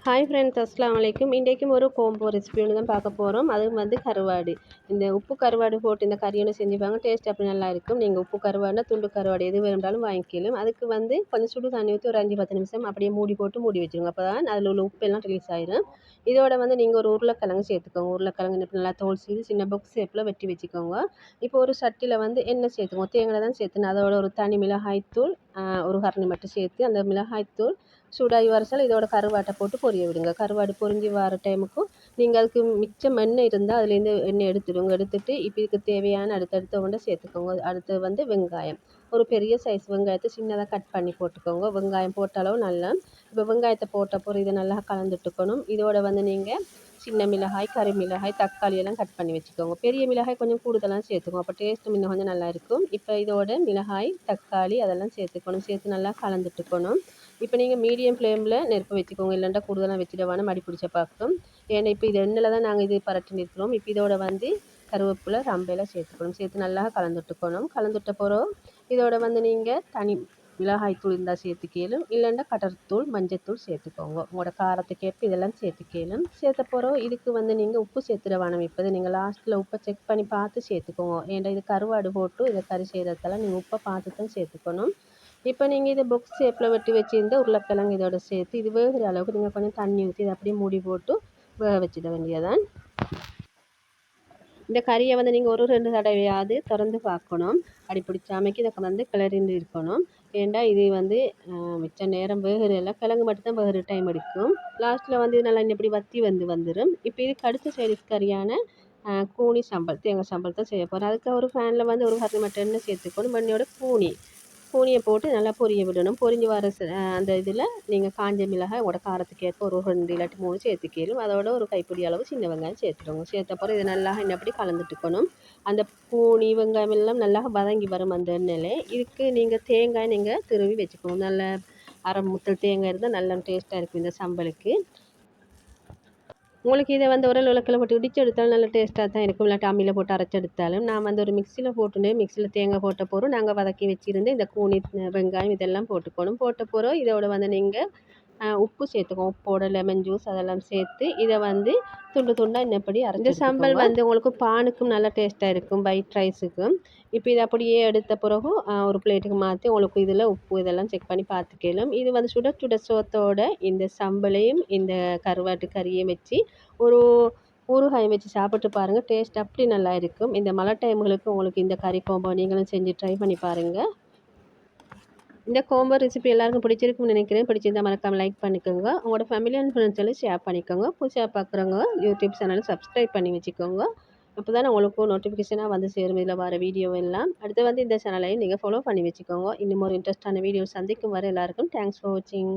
Hi friends, அஸ்ஸலாமு அலைக்கும். இன்றைக்கும் ஒரு கோம்போ ரெசிபி ஒன்று தான் பார்க்க போகிறோம். அதுவும் வந்து கருவாடு. இந்த உப்பு கருவாடு போட்டு இந்த கறி ஒன்று செஞ்சுப்பாங்க. டேஸ்ட் அப்படி நல்லா இருக்கும். நீங்கள் உப்பு கருவாடுனா துண்டு கருவாடு எது வேணும்னாலும் வாங்கிக்கலாம். அதுக்கு வந்து கொஞ்சம் சுடு தண்ணி ஊற்றி ஒரு 5-10 நிமிஷம் அப்படியே மூடி போட்டு மூடி வச்சுருங்க. அப்போ தான் அதில் உள்ள உப்பு எல்லாம் ரிலீஸ் ஆயிடும். இதோட வந்து நீங்கள் ஒரு உருளைக்கிழங்கு சேர்த்துக்கோங்க. உருளைக்கிழங்கு நல்லா தோல் சீவி சின்ன பாக்ஸ் ஷேப்பில் வெட்டி வச்சுக்கோங்க. இப்போ ஒரு சட்டியில் வந்து எண்ணெய் சேர்த்துக்கோங்க. தேங்காய் தான் சேர்த்துணும். அதோட ஒரு தனி மிளகாய்த்தூள் ஒரு கரண்டி மட்டும் சேர்த்து அந்த மிளகாய்த்தூள் சூடாகி வரச்சால் இதோட கருவாட்டை போட்டு பொரிய விடுங்க. கருவாடு பொரிஞ்சு வர டைமுக்கும் நீங்கள் அதுக்கு மிச்சம் எண்ணெய் இருந்தால் அதுலேருந்து எண்ணெய் எடுத்துடுங்க. எடுத்துட்டு இப்போ இதுக்கு தேவையான அடுத்தடுத்த ஒன்றை சேர்த்துக்கோங்க. அடுத்து வந்து வெங்காயம், ஒரு பெரிய சைஸ் வெங்காயத்தை சின்னதாக கட் பண்ணி போட்டுக்கோங்க. வெங்காயம் போட்ட அளவு நல்லா. இப்போ வெங்காயத்தை போட்ட பிறகு இதை நல்லா கலந்துட்டுக்கணும். இதோட வந்து நீங்கள் சின்ன மிளகாய், கறி மிளகாய், தக்காளி எல்லாம் கட் பண்ணி வச்சுக்கோங்க. பெரிய மிளகாய் கொஞ்சம் கூடுதலாக சேர்த்துக்கோங்க. அப்போ டேஸ்ட்டும் இன்னும் கொஞ்சம் நல்லா இருக்கும். இப்போ இதோட மிளகாய், தக்காளி அதெல்லாம் சேர்த்துக்கணும். சேர்த்து நல்லா கலந்துட்டுக்கணும். இப்போ நீங்கள் மீடியம் ஃப்ளேமில் நெருப்பு வச்சுக்கோங்க. இல்லைன்னா கூடுதலாக வச்சுட வேணாம், மடி பிடிச்ச பார்க்கும். ஏன்னா இப்போ இது எண்ணெயில் தான் நாங்கள் இது பரட்டி நிறுத்துகிறோம். இப்போ இதோட வந்து கருவேப்பிலை, ரம்பையில் சேர்த்துக்கணும். சேர்த்து நல்லா கலந்துட்டுக்கணும். கலந்துட்ட பிறகு இதோட வந்து நீங்கள் தனி மிளகாய்த்தூள் இருந்தால் சேர்த்துக்கலும். இல்லைன்னா கடற்தூள், மஞ்சத்தூள் சேர்த்துக்கோங்க. உங்களோட காரத்துக்கேற்ப இதெல்லாம் சேர்த்துக்கலும். சேர்த்த பிறகு இதுக்கு வந்து நீங்கள் உப்பு சேர்த்துட வேணாம். இப்போ நீங்கள் லாஸ்ட்டில் உப்பை செக் பண்ணி பார்த்து சேர்த்துக்கோங்க. ஏன்னா இது கருவாடு போட்டு இதை கறி செய்கிறதால நீங்கள் உப்பை பார்த்து தான் சேர்த்துக்கணும். இப்போ நீங்கள் இதை பாக்ஸ் ஷேப்பில் வெட்டி வச்சுருந்த உருளைக்கிழங்கு இதோட சேர்த்து இது வேகிற அளவுக்கு நீங்கள் கொஞ்சம் தண்ணி ஊற்றி இதை அப்படியே மூடி போட்டு வேக வச்சிட வேண்டியதான். இந்த கறியை வந்து நீங்கள் ஒரு 2 தடவையாவது திறந்து பார்க்கணும். அடி பிடிச்சாமைக்கு இதை வந்து கிளறிண்டு இருக்கணும். ஏன்டா இது வந்து மிச்ச நேரம் வேகிறல கிழங்கு மட்டும்தான் வேகிற டைம் எடுக்கும். லாஸ்ட்டில் வந்து நல்லா இப்படி வற்றி வந்துடும். இப்போ இதுக்கு அடுத்த சைடிஸ் கறியான கூனி சம்பல், தேங்காய் சம்பல் தான் செய்ய போகிறோம். அதுக்கு ஒரு ஃபேனில் வந்து ஒரு கரண்டி மட்டும் எண்ணெய் சேர்த்துக்கணும். மண்ணியோட பூனியை போட்டு நல்லா பொரிய விடணும். பொரிஞ்சு வர அந்த இதில் நீங்கள் காஞ்ச மிளகாய் உங்களோட காரத்துக்கு ஏற்ப ஒரு 2 இல்லாட்டி 3 சேர்த்துக்கலும். அதோட ஒரு கைப்பிடி அளவு சின்ன வெங்காயம் சேர்த்துடுங்க. சேர்த்த அப்புறம் இதை நல்லா இன்னப்படி கலந்துட்டுக்கணும். அந்த பூனி வெங்காயம் எல்லாம் நல்லா வதங்கி வரும் அந்த எண்ணெயில். இதுக்கு நீங்கள் தேங்காய் நீங்கள் திருவி வச்சுக்கோங்க. நல்ல அரை முத்தல் தேங்காய் இருந்தால் நல்லா டேஸ்ட்டாக இருக்கும் இந்த சம்பலுக்கு. உங்களுக்கு இதை வந்து ஒரு உலக்கில் போட்டு இடித்து எடுத்தாலும் நல்ல டேஸ்ட்டாக தான் இருக்கும். இல்லாட்டி அம்மியில் போட்டு அரைச்சி எடுத்தாலும் நான் வந்து ஒரு மிக்சியில் போட்டுனேன். மிக்சியில் தேங்காய் போட்ட போகிறோம் நாங்கள் வதக்கி வச்சுருந்து இந்த கூனி வெங்காயம் இதெல்லாம் போட்டுக்கணும். போட்ட போகிறோம் இதோட வந்து நீங்கள் உப்பு சேர்த்துக்கோங்க. உப்போட லெமன் ஜூஸ் அதெல்லாம் சேர்த்து இதை வந்து துண்டு துண்டாக இன்னப்படி அரைச்சி. இந்த சம்பல் வந்து உங்களுக்கு பானுக்கும் நல்லா டேஸ்ட்டாக இருக்கும், ஒயிட் ரைஸுக்கும். இப்போ இதை அப்படியே எடுத்த பிறகு ஒரு பிளேட்டுக்கு மாற்றி உங்களுக்கு இதில் உப்பு இதெல்லாம் செக் பண்ணி பார்த்துக்கலாம். இது வந்து சுட சுட சோத்தோட இந்த சம்பளையும் இந்த கருவாட்டு கறியும் வச்சு ஒரு ஊறுகாய் வச்சு சாப்பிட்டு பாருங்கள். டேஸ்ட் அப்படி நல்லா இருக்கும். இந்த மழை டைம்களுக்கு உங்களுக்கு இந்த கறி கோம்போ நீங்களும் செஞ்சு ட்ரை பண்ணி பாருங்கள். இந்த கோம்போ ரெசிபி எல்லாருக்கும் பிடிச்சிருக்குன்னு நினைக்கிறேன். பிடிச்சிருந்தா மறக்காமல் லைக் பண்ணிக்கோங்க. உங்களோட ஃபேமிலி அண்ட் ஃப்ரெண்ட்ஸெல்லாம் ஷேர் பண்ணிக்கோங்க. புதுசாக பார்க்குறவங்க யூடியூப் சேனலை சப்ஸ்கிரைப் பண்ணி வச்சுக்கோங்க. அப்போ தான் உங்களுக்கும் நோட்டிஃபிகேஷனாக வந்து சேரும் இதில் வர வீடியோ எல்லாம். அடுத்து வந்து இந்த சேனலையும் நீங்கள் ஃபாலோ பண்ணி வச்சுக்கோங்க. இன்னும் ஒரு இன்ட்ரெஸ்டான வீடியோ சந்திக்கும் வரை எல்லாருக்கும் தேங்க்ஸ் ஃபார் வாட்சிங்.